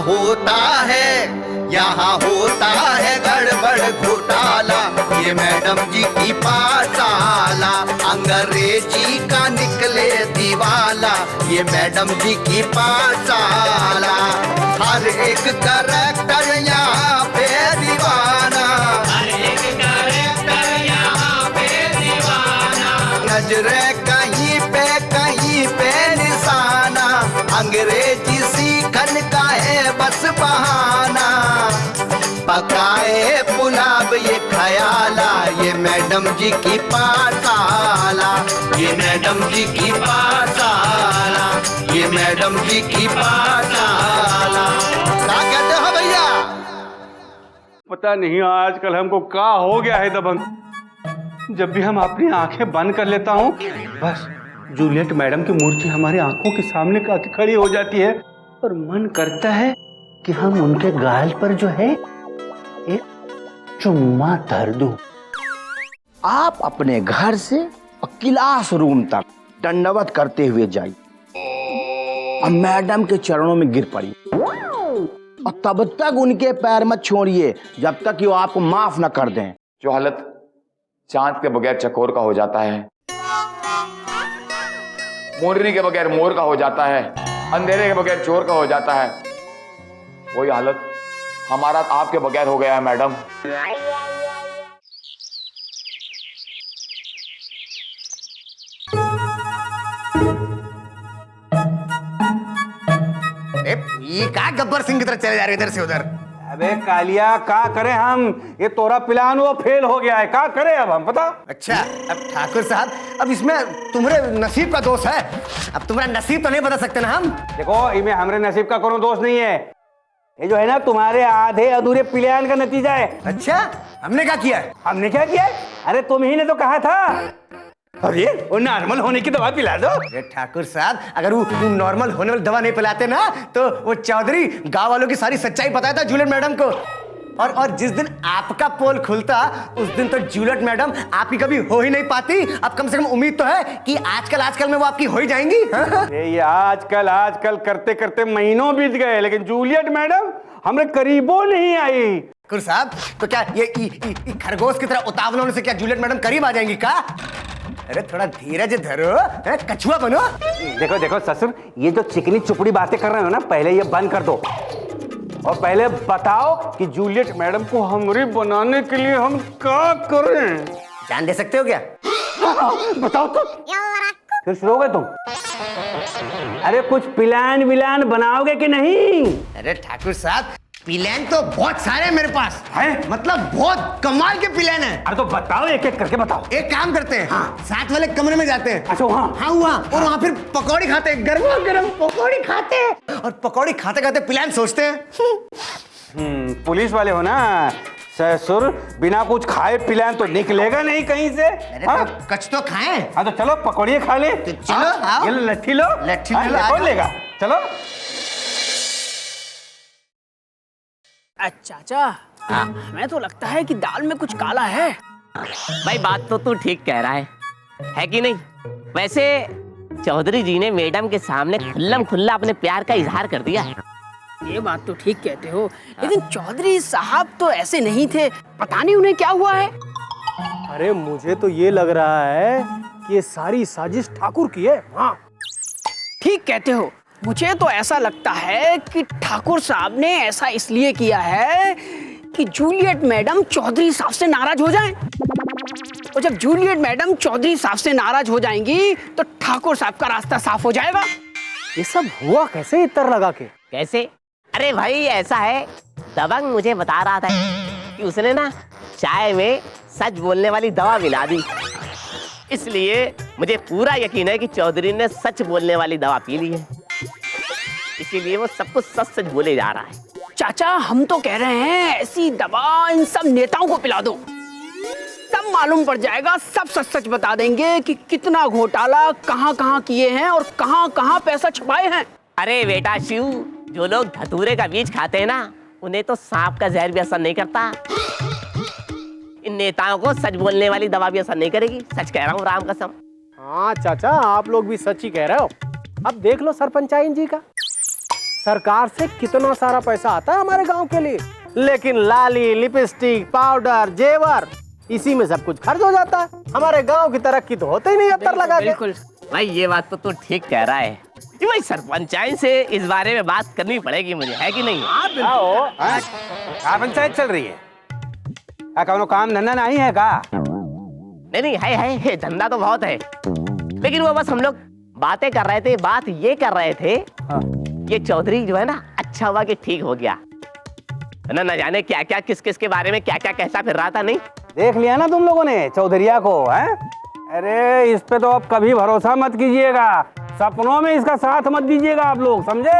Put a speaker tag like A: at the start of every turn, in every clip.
A: होता है, यहाँ होता है गड़बड़ घोटाला। ये मैडम जी की पाठशाला अंग्रेजी का निकले दीवाला। ये मैडम जी की पाठशाला हर एक करैक्टर यहाँ पे दीवाना, हर एक करैक्टर यहाँ पे दीवाना। नजरे कहीं पे निशाना, अंग्रेजी सीखन का है बस बहाना। पकाए पुलाव ये खयाला, ये मैडम जी की पाठशाला, ये मैडम जी की पाठशाला, ये मैडम जी की पाठशाला। क्या कहते हो भैया?
B: पता नहीं आजकल हमको क्या हो गया है दबंग। जब भी हम अपनी आंखें बंद कर लेता हूँ, बस जूलियट मैडम की मूर्ति हमारी आंखों के सामने आके खड़ी हो जाती है और मन करता है कि हम उनके गाल पर जो है एक चुम्मा धर दूं।
C: आप अपने घर से क्लास रूम तक दंडवत करते हुए जाइए और मैडम के चरणों में गिर पड़ी और तब तक उनके पैर मत छोड़िए जब तक कि वो आपको माफ न कर दें।
D: जो हालत चांद के बगैर चकोर का हो जाता है, मोरनी के बगैर मोर का हो जाता है, अंधेरे के बगैर चोर का हो जाता है, वही हालत हमारा आपके बगैर हो गया है मैडम।
E: ये क्या गब्बर सिंह की तरह चले जा रहे इधर से उधर?
B: अबे कालिया क्या करे हम, ये तोरा प्लान वो फेल हो गया है, क्या करे अब हम बता।
E: अच्छा अब ठाकुर साहब, अब इसमें तुम्हारे नसीब का दोष है, अब तुम्हारा नसीब तो नहीं बदल सकते ना हम।
B: देखो इनमें हमारे नसीब का कोनो दोष नहीं है, ये जो है ना तुम्हारे आधे अधूरे प्लान का नतीजा है।
E: अच्छा हमने क्या किया है?
B: हमने क्या किया? अरे तुम ही ने तो कहा था अरे वो नॉर्मल होने की दवा पिला दो।
E: अरे ठाकुर साहब, अगर वो नॉर्मल होने वाली दवा नहीं पिलाते ना तो वो चौधरी गांव वालों की सारी सच्चाई बताया था जूलियट मैडम को। और जिस दिन आपका पोल खुलता उस दिन तो जूलियट मैडम आपकी कभी हो ही नहीं पाती। अब कम से कम उम्मीद तो है कि आजकल में वो आपकी हो ही जाएंगी।
B: ये आजकल करते करते महीनों बीत गए, लेकिन जूलियट मैडम हमारे करीबों नहीं आई।
E: ठाकुर साहब तो क्या ये खरगोश की तरह उतावल होने से क्या जूलियट मैडम करीब आ जाएंगी का? अरे थोड़ा धीरज धरो, कछुआ बनो।
B: देखो देखो ससुर, ये जो चिकनी चुपड़ी बातें कर रहे हो ना, पहले ये बंद कर दो और पहले बताओ कि जूलियट मैडम को हमारी बनाने के लिए हम क्या करें?
E: जान दे सकते हो क्या?
B: बताओ तो। फिर शुरू हो गए तुम? अरे कुछ प्लान विलान बनाओगे कि नहीं?
E: अरे ठाकुर साहब प्लान तो बहुत सारे हैं मेरे पास है, मतलब बहुत कमाल के प्लान है।
B: अरे तो बताओ, एक एक करके बताओ।
E: एक काम करते हैं, हाँ, साथ वाले कमरे में जाते हैं।
B: अच्छा वहाँ?
E: हाँ वहाँ, और वहाँ फिर पकौड़ी खाते हैं, गरमा गरम पकौड़ी खाते हैं और पकौड़ी खाते खाते प्लान सोचते हैं।
B: पुलिस वाले हो ना ससुर, बिना कुछ खाए प्लान तो निकलेगा नहीं कहीं से।
E: अरे तो कच तो खाएं।
B: हाँ तो चलो पकौड़ी खा ले।
E: तो चलो आओ।
B: ये लो लट्ठी लो,
E: लट्ठी
B: लो, कौन लेगा? चलो।
F: अच्छा चाचा, हमें तो लगता है कि दाल में कुछ काला है।
G: भाई बात तो तू ठीक कह रहा है कि नहीं? वैसे चौधरी जी ने मैडम के सामने खुल्लम खुल्ला अपने प्यार का इजहार कर दिया है।
F: ये बात तो ठीक कहते हो, लेकिन चौधरी साहब तो ऐसे नहीं थे, पता नहीं उन्हें क्या हुआ है।
H: अरे मुझे तो ये लग रहा है कि ये सारी साजिश ठाकुर की है। हाँ
F: ठीक कहते हो, मुझे तो ऐसा लगता है कि ठाकुर साहब ने ऐसा इसलिए किया है कि जूलियट मैडम चौधरी साहब से नाराज हो जाएं। और जब जूलियट मैडम चौधरी साहब से नाराज हो जाएंगी तो ठाकुर साहब का रास्ता साफ हो जाएगा।
H: ये सब हुआ कैसे इतर लगा के?
G: कैसे? अरे भाई ऐसा है, दबंग मुझे बता रहा था कि उसने ना चाय में सच बोलने वाली दवा मिला दी, इसलिए मुझे पूरा यकीन है कि चौधरी ने सच बोलने वाली दवा पी ली है, इसीलिए वो सब कुछ सच सच बोले जा रहा है।
F: चाचा हम तो कह रहे हैं ऐसी दवा इन सब नेताओं को पिला दो, सब मालूम पड़ जाएगा, सब सच सच बता देंगे कि कितना घोटाला कहाँ कहाँ किए हैं और कहाँ कहाँ पैसा छुपाए हैं।
G: अरे बेटा शिव, जो लोग धतूरे का बीज खाते हैं ना, उन्हें तो सांप का जहर भी असर नहीं करता। इन नेताओं को सच बोलने वाली दवा भी असर नहीं करेगी, सच कह रहा हूँ राम कसम।
H: हाँ चाचा आप लोग भी सच ही कह रहे हो। अब देख लो सरपंचाइन जी का, सरकार से कितना सारा पैसा आता है हमारे गांव के लिए, लेकिन लाली, लिपस्टिक, पाउडर, जेवर, इसी में सब कुछ खर्च हो जाता है। हमारे गांव की तरक्की तो होते ही नहीं अत्तर लगा के।
G: बिल्कुल भाई, ये बात तो तू ठीक कह रहा है। कि भाई सरपंचाइन से इस बारे में बात करनी पड़ेगी मुझे, है कि नहीं?
B: क्या पंचायत चल रही है? क्या कौनो काम धंधा नहीं है का?
G: नहीं है, धंधा तो बहुत है, लेकिन वो बस हम लोग बातें कर रहे थे। बात ये कर रहे थे ये चौधरी जो है ना, अच्छा हुआ कि ठीक हो गया, ना जाने क्या क्या किस किस के बारे में क्या क्या कहता फिर रहा था। नहीं
B: देख लिया ना तुम लोगों ने चौधरिया को, हैं? अरे इस पे तो अब कभी भरोसा मत कीजिएगा, सपनों में इसका साथ मत दीजिएगा आप लोग, समझे?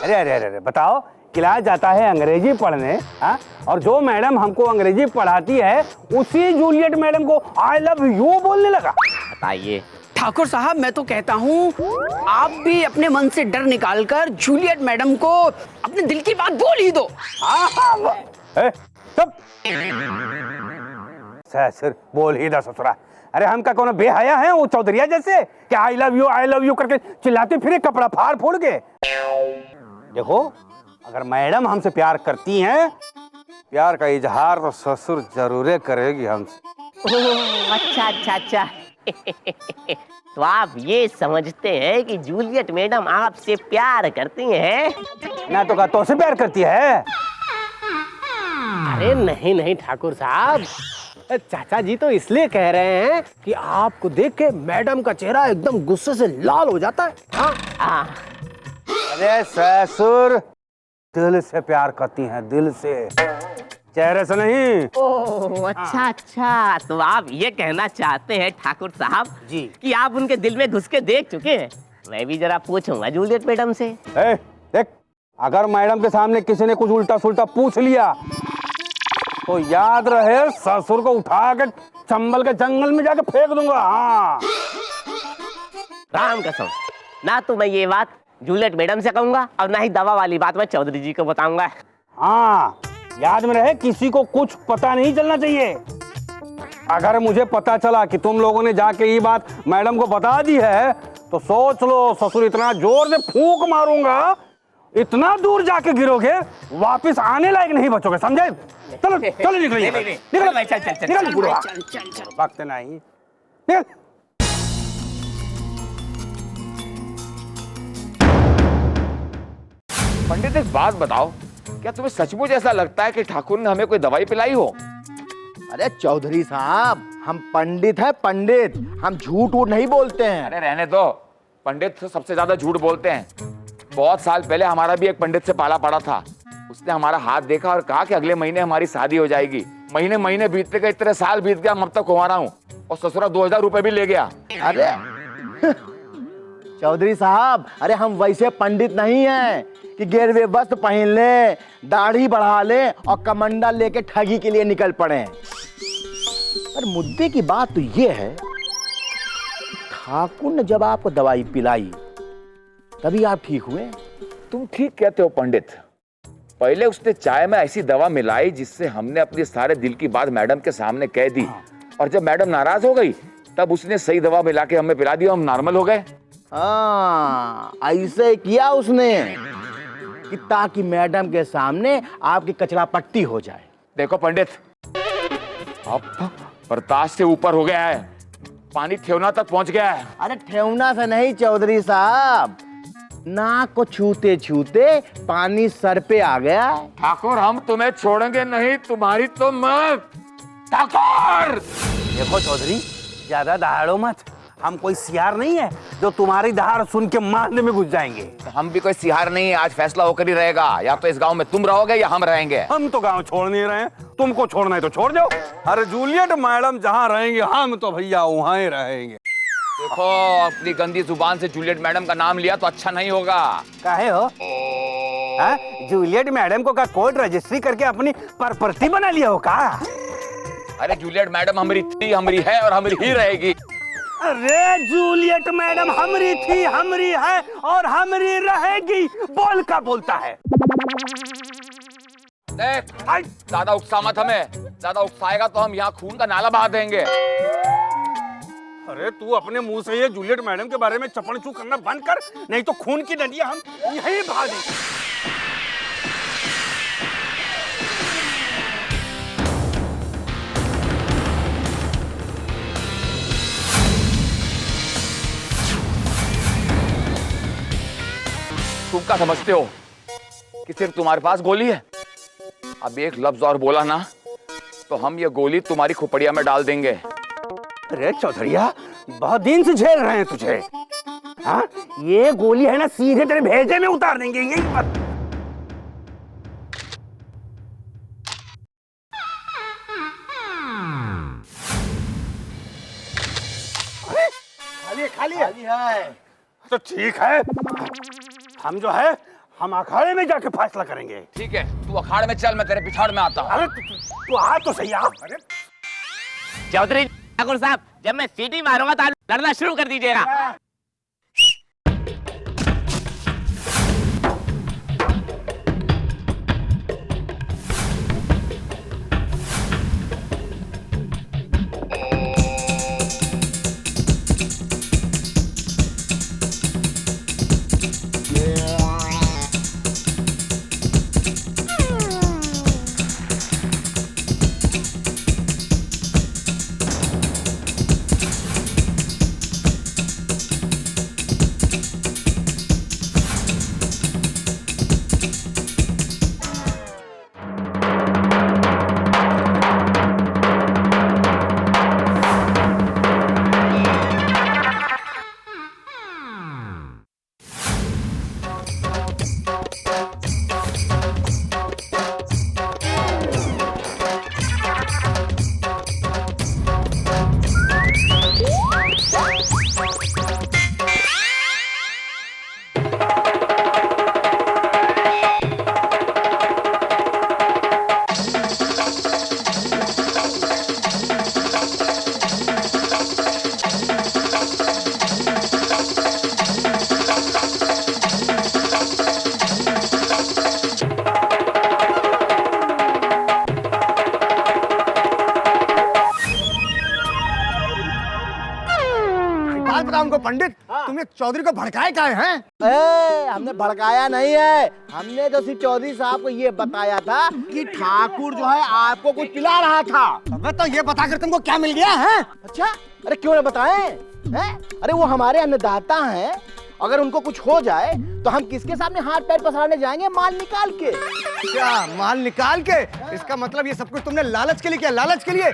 B: अरे अरे अरे अरे बताओ, क्लास जाता है अंग्रेजी पढ़ने, हाँ? और जो मैडम हमको अंग्रेजी पढ़ाती है उसी जूलियट मैडम को आई लव यू बोलने लगा।
G: बताइए
F: ठाकुर साहब, मैं तो कहता हूँ आप भी अपने मन से डर निकालकर जूलियट मैडम को अपने दिल की बात बोल ही दो।
B: ससुर बोल ही दो ससुरा। अरे हम का कौन बेहया है वो चौधरिया जैसे कि आई लव यू करके चिल्लाते फिरे कपड़ा फाड़ फोड़ के? देखो, अगर मैडम हमसे प्यार करती हैं, प्यार का इजहार तो ससुर जरूर करेगी हमसे।
G: अच्छा तो आप ये समझते हैं कि जूलियट मैडम आपसे प्यार करती हैं?
B: ना तो का तो से प्यार करती है।
H: अरे नहीं ठाकुर साहब, चाचा जी तो इसलिए कह रहे हैं कि आपको देख के मैडम का चेहरा एकदम गुस्से से लाल हो जाता है। हाँ।
B: अरे ससुर दिल से प्यार करती हैं, दिल से, चेहरे से नहीं।
G: ओह अच्छा, तो आप ये कहना चाहते हैं ठाकुर साहब
B: जी
G: कि आप उनके दिल में घुस के देख चुके हैं? मैं भी जरा पूछूंगा जूलियट मैडम से।
B: देख, अगर मैडम के सामने किसी ने कुछ उल्टा सुल्टा पूछ लिया तो याद रहे ससुर को उठा के चंबल के जंगल में जाके फेंक दूंगा। हाँ
G: राम कसम, ना तो मैं ये बात जूलियट मैडम से कहूंगा और ना ही दवा वाली बात मैं चौधरी जी को बताऊंगा।
B: हाँ, याद में रहे किसी को कुछ पता नहीं चलना चाहिए। अगर मुझे पता चला कि तुम लोगों ने जाके ये बात मैडम को बता दी है तो सोच लो ससुर इतना जोर से फूंक मारूंगा, इतना दूर जाके गिरोगे वापस आने लायक नहीं बचोगे, समझे? चलो निकलिए, निकल वक्त नहीं, निकल।
D: पंडित एक बात बताओ, क्या तुम्हें सचमुच ऐसा लगता है कि ठाकुर ने हमें कोई दवाई पिलाई हो?
C: अरे चौधरी साहब, हम पंडित हैं, पंडित, हम झूठ वूठ नहीं बोलते हैं।
D: अरे रहने दो, पंडित तो सबसे ज्यादा झूठ बोलते हैं। बहुत साल पहले हमारा भी एक पंडित से पाला पड़ा था। उसने हमारा हाथ देखा और कहा कि अगले महीने हमारी शादी हो जाएगी। महीने बीतते गए, इतने साल बीत गया, अब तक कुंवारा हूँ, और ससुरा 2000 रुपए भी ले गया।
C: अरे चौधरी साहब, अरे हम वैसे पंडित नहीं हैं कि गेरवे वस्त्र पहन ले, दाढ़ी बढ़ा ले और कमंडल लेके ठगी के लिए निकल पड़े। पर मुद्दे की बात तो ये है, ठाकुर ने जब आपको दवाई पिलाई तभी आप ठीक हुए।
D: तुम ठीक कहते हो पंडित। पहले उसने चाय में ऐसी दवा मिलाई जिससे हमने अपनी सारे दिल की बात मैडम के सामने कह दी, और जब मैडम नाराज हो गई तब उसने सही दवा मिला के हमें पिला दी, हम नॉर्मल हो गए।
C: हाँ, ऐसे किया उसने कि ताकि मैडम के सामने आपकी कचरा पट्टी हो जाए।
D: देखो पंडित, अब बर्दाश्त से ऊपर हो गया है, पानी ठेवना तक पहुंच गया है।
C: अरे ठेवना से नहीं चौधरी साहब, नाक को छूते छूते पानी सर पे आ गया।
D: ठाकुर हम तुम्हें छोड़ेंगे नहीं, तुम्हारी तो मौत। ठाकुर
B: देखो चौधरी, ज्यादा दहाड़ो मत, हम कोई सियार नहीं है जो तुम्हारी दहाड़ सुन के मारने में घुस जाएंगे।
D: हम भी कोई सिहार नहीं है, आज फैसला होकर ही रहेगा, या तो इस गांव में तुम रहोगे या हम रहेंगे।
B: हम तो गांव छोड़ नहीं रहे हैं, तुमको छोड़ना है तो छोड़ जाओ। अरे जूलियट मैडम जहां रहेंगे हम तो भैया वहां ही रहेंगे।
D: देखो, अपनी गंदी जुबान से जूलियट मैडम का नाम लिया तो अच्छा नहीं होगा।
B: काहे हो? जूलियट मैडम को का कोर्ट रजिस्ट्री करके अपनी प्रॉपर्टी बना लिया हो का?
D: अरे जूलियट मैडम हमारी थी, हमारी है और हमारी ही रहेगी।
B: अरे जूलियट मैडम हमारी थी, हमारी है और हमारी रहेगी, बोल का बोलता है।
D: देख, ज्यादा उकसा मत हमें, ज्यादा उकसाएगा तो हम यहाँ खून का नाला बहा देंगे।
B: अरे तू अपने मुंह से ये जूलियट मैडम के बारे में चपड़चू करना बंद कर, नहीं तो खून की नदियां हम यहीं बहा देंगे।
D: तुम क्या समझते हो कि सिर्फ तुम्हारे पास गोली है? अब एक लफ्ज और बोला ना तो हम ये गोली तुम्हारी खोपड़िया में डाल देंगे।
B: अरे चौधरिया, बहुत दिन से झेल रहे हैं तुझे। हाँ, ये गोली है ना सीधे तेरे भेजे में उतार देंगे, यही बात। खाली है। तो ठीक है, हम जो है हम अखाड़े में जाके फैसला करेंगे।
D: ठीक है, तू अखाड़े में चल, मैं तेरे पिछाड़ में आता हूँ।
B: अरे तू आ तो सही आ। अरे
G: चौधरी ठाकुर साहब, जब मैं सीटी मारूंगा तो लड़ना शुरू कर दीजिएगा।
E: उनको पंडित, तुम ये चौधरी को भड़काए काहे हैं?
C: हमने भड़काया नहीं है, हमने तो सिर्फ चौधरी साहब को ये बताया था कि ठाकुर जो है आपको कुछ पिला रहा था।
E: मैं तो ये बताकर तुमको क्या मिल गया है?
C: अच्छा, अरे क्यों ना बताएं? हैं? अरे वो हमारे अन्नदाता हैं, अगर उनको कुछ हो जाए तो हम किसके सामने हाथ पैर पसारने जाएंगे? माल निकाल के।
E: क्या माल निकाल के? इसका मतलब ये सब कुछ तुमने लालच के लिए किया? लालच के लिए?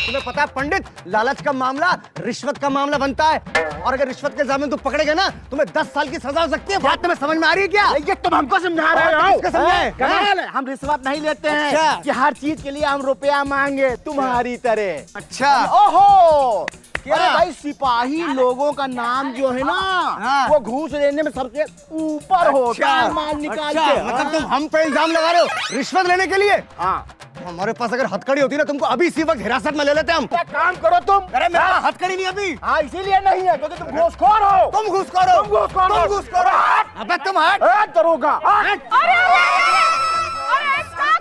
E: तुम्हें पता है पंडित, लालच का मामला रिश्वत का मामला बनता है, और अगर रिश्वत के जामिन तुम पकड़े गए ना, तुम्हें 10 साल की सजा हो सकती है। बात तुम्हें समझ में आ रही है क्या?
C: ये तुम हमको समझा रहे हो?
E: किसको समझाएं?
C: कमाल है, हम रिश्वत नहीं लेते हैं।
E: अच्छा।
C: कि हर चीज के लिए हम रुपया मांगे तुम्हारी तरह।
E: अच्छा।
C: ओहो, अरे भाई, सिपाही लोगों का नाम जो है ना,
E: हाँ।
C: वो घूस लेने में सबसे ऊपर होता है, माल निकाल
E: अच्छा,
C: के।
E: मतलब तुम हम पे इल्जाम लगा रहे हो रिश्वत लेने के लिए?
C: हाँ।
E: हमारे पास अगर हथकड़ी होती ना, तुमको अभी इसी वक्त हिरासत में ले लेते हम।
C: क्या काम करो तुम?
E: अरे मेरे पास हथकड़ी नहीं अभी।
C: हाँ, इसीलिए नहीं है क्योंकि तुम घूसखोर हो।
E: तुम घूसखोर हो।
C: तुम घूसखोर हो।
E: तुम घूसखोर हो। अबे तुम हट।
C: दरोगा।
I: अरे क्या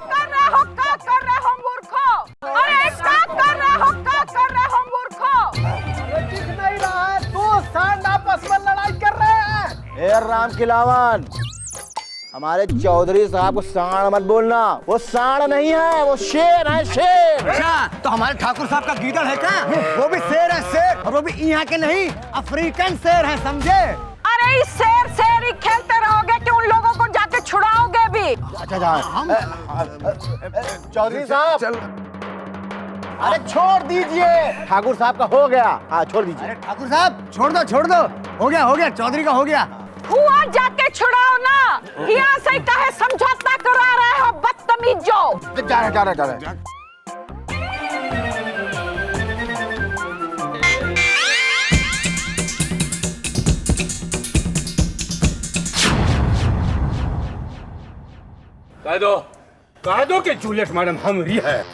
I: कर रहे हो? क्या कर रहे हो मूर्खों? अरे क्या कर रहे हो? क्या कर रहे हो मूर्खों?
C: दिख नहीं रहा है, दो सांड आपस में लड़ाई कर रहे हैं। ए राम खिलावन, हमारे चौधरी साहब को सांड मत बोलना, वो सांड नहीं है, वो शेर है, शेर।
E: अच्छा, तो हमारे ठाकुर साहब का गीदड़ है क्या? वो भी शेर है, शेर, और वो भी यहाँ के नहीं, अफ्रीकन शेर है, समझे?
I: अरे इस शेर ही खेलते रहोगे कि उन लोगों को जाके छुड़ाओगे भी?
C: अच्छा, चौधरी साहब, अरे छोड़ दीजिए, ठाकुर साहब का हो गया। हाँ, छोड़ दीजिए।
E: अरे ठाकुर साहब, छोड़ दो, छोड़ दो, हो गया, चौधरी का हो गया।
I: हुआ जाके छुड़ाओ ना, यहाँ से काहे समझौता करा रहे हो बदतमीजो?
C: जा रहे।
B: कह दो कि जूलियट मैडम हमारी है।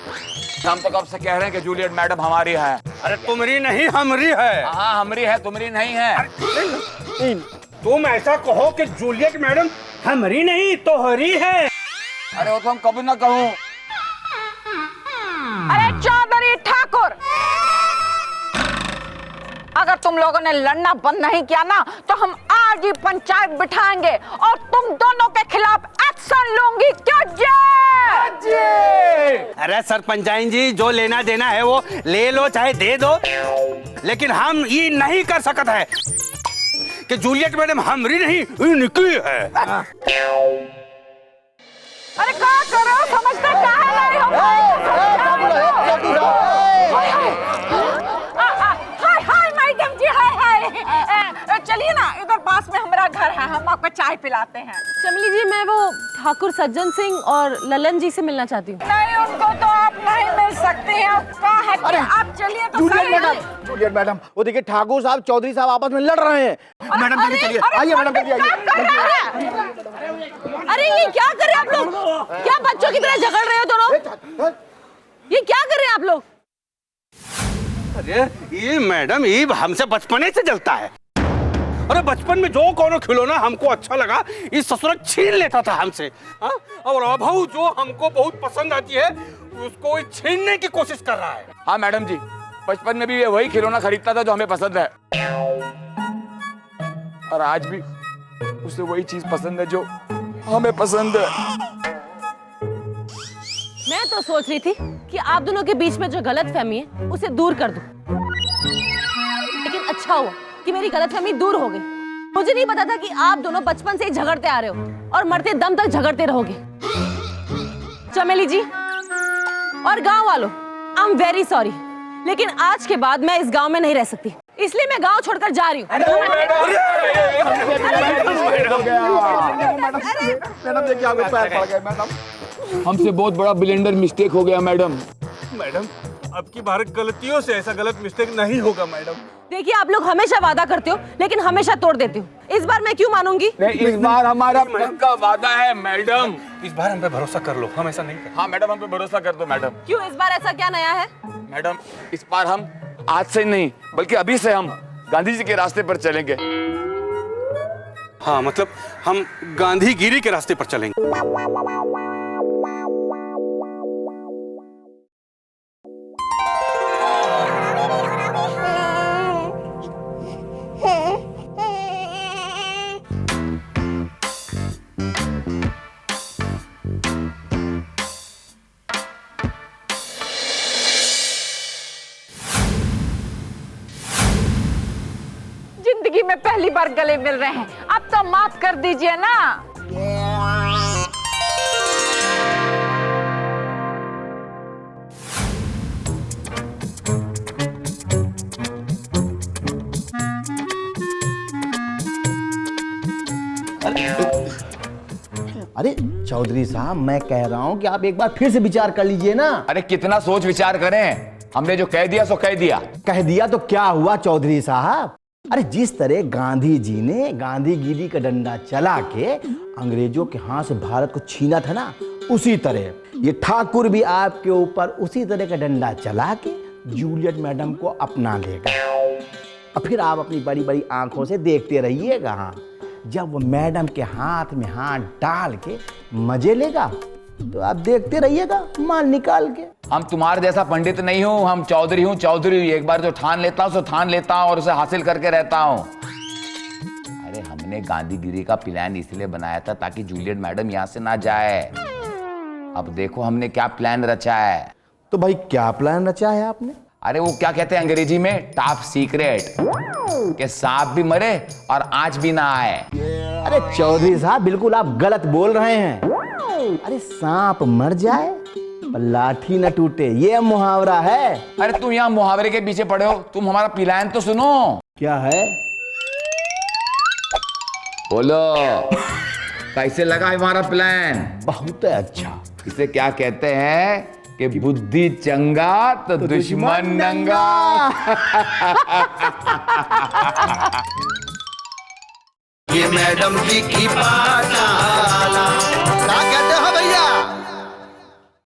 D: हम तो कब से कह रहे हैं कि जूलियट मैडम हमारी है।
B: अरे तुम्हारी नहीं, हमारी है।
D: हाँ, हमारी है, तुम्हारी नहीं है।
B: तुम ऐसा कहो कि जूलियट मैडम हमारी नहीं तोहरी है।
D: अरे वो तो हम कभी ना कहूँ।
I: अरे चौधरी ठाकुर, अगर तुम लोगों ने लड़ना बंद नहीं किया ना तो हम आज ही पंचायत बिठाएंगे और तुम दोनों के खिलाफ एक्शन लूंगी। क्यों जी?
B: अरे सरपंचाइन जी, जो लेना देना है वो ले लो चाहे दे दो, लेकिन हम ये नहीं कर सकते है कि जूलियट मैडम हमरी नहीं इनकी है।
I: अरे क्या कर रहे हो, समझते क्या है नहीं हो? हाय मैडम जी, हाय। चलिए ना, इधर पास में हमारा घर है, हम आपको चाय पिलाते हैं।
J: चमली जी, मैं वो ठाकुर सज्जन सिंह और ललन जी से मिलना चाहती हूँ।
I: नहीं, उनको तो आप नहीं मिल सकते हैं। आप चलिए तो सही।
C: जूलियट मैडम, वो देखिए ठाकुर साहब चौधरी साहब आपस में लड़ रहे हैं। मैडम जल्दी चलिए, आइए मैडम जल्दी आइए।
J: अरे ये क्या कर रहे हैं आप लोग? क्या बच्चों की तरह झगड़ रहे हो दोनों? ये क्या कर रहे हैं आप लोग?
B: अरे ये मैडम, ये हमसे बचपने से जलता है। अरे बचपन में जो कोनो खिलौना हमको अच्छा लगा, ये ससुर छीन लेता था हमसे। हाँ? और अब जो हमको बहुत पसंद आती है उसको छीनने की कोशिश कर रहा है।
D: हाँ मैडम जी, बचपन में भी ये वही खिलौना खरीदता था जो हमें पसंद है, और आज भी उसे वही चीज पसंद है जो हमें पसंद है।
J: मैं तो सोच रही थी कि आप दोनों के बीच में जो गलतफहमी है उसे दूर कर दूं, लेकिन अच्छा हुआ कि मेरी गलतफहमी दूर हो गई। मुझे नहीं पता था कि आप दोनों बचपन से ही झगड़ते आ रहे हो और मरते दम तक झगड़ते रहोगे। चमेली जी और गांव वालों, आई एम वेरी सॉरी, लेकिन आज के बाद मैं इस गांव में नहीं रह सकती, इसलिए मैं गांव छोड़कर जा रही हूँ।
C: मैडम देखिए आपके पैर पड़ गए मैडम।
D: हमसे बहुत बड़ा ब्लेंडर मिस्टेक हो गया मैडम।
B: मैडम, अब की बार गलतियों से ऐसा गलत मिस्टेक नहीं होगा मैडम।
J: देखिए, आप लोग हमेशा वादा करते हो लेकिन हमेशा तोड़ देते हो। इस बार मैं क्यों मानूंगी?
D: नहीं, इस बार हमारा पक्का वादा है मैडम।
B: इस बार हम पे भरोसा कर लो, हम ऐसा नहीं करेंगे।
D: हाँ मैडम, हम पे भरोसा कर दो मैडम।
J: क्यों, इस बार ऐसा क्या नया है?
D: मैडम, इस बार हम आज से नहीं बल्कि अभी से हम गांधी जी के रास्ते पर चलेंगे।
B: हाँ, मतलब हम गांधीगिरी के रास्ते पर चलेंगे।
I: जिंदगी में पहली बार गले मिल रहे हैं, अब तो माफ कर दीजिए ना।
C: अरे चौधरी साहब, मैं कह रहा हूँ कि आप एक बार फिर से विचार कर लीजिए ना।
D: अरे कितना सोच विचार करें, हमने जो कह दिया सो कह दिया।
C: कह दिया तो क्या हुआ चौधरी साहब? अरे जिस तरह गांधी जी ने गांधीगिरी का डंडा चला के अंग्रेजों के हाथ से भारत को छीना था ना, उसी तरह ये ठाकुर भी आपके ऊपर उसी तरह का डंडा चला के जूलियट मैडम को अपना लेगा। और फिर आप अपनी बड़ी बड़ी आंखों से देखते रहिएगा। हाँ, जब वो मैडम के हाथ में हाथ डाल के मजे लेगा तो आप देखते रहिएगा माल निकाल के।
D: हम तुम्हारे जैसा पंडित नहीं हूँ, हम चौधरी हूँ, चौधरी। एक बार जो ठान लेता हूँ सो ठान लेता हूँ और उसे हासिल करके रहता हूँ। अरे हमने गांधीगिरी का प्लान इसलिए बनाया था ताकि जूलियट मैडम यहाँ से ना जाए। अब देखो हमने क्या प्लान रचा है।
C: तो भाई क्या प्लान रचा है आपने?
D: अरे वो क्या कहते हैं अंग्रेजी में, टॉप सीक्रेट, कि सांप भी मरे और आंच भी ना आए।
C: अरे चौधरी साहब, बिल्कुल आप गलत बोल रहे हैं। अरे सांप मर जाए पर लाठी न टूटे, ये मुहावरा है।
D: अरे तुम यहाँ मुहावरे के पीछे पड़े हो, तुम हमारा प्लान तो सुनो।
C: क्या है?
D: बोलो, कैसे लगा हमारा प्लान?
C: बहुत अच्छा।
D: इसे क्या कहते हैं कि बुद्धि चंगा तो दुश्मन नंगा।
A: ये मैडम जी की पाठशाला, क्या कहते हो भैया?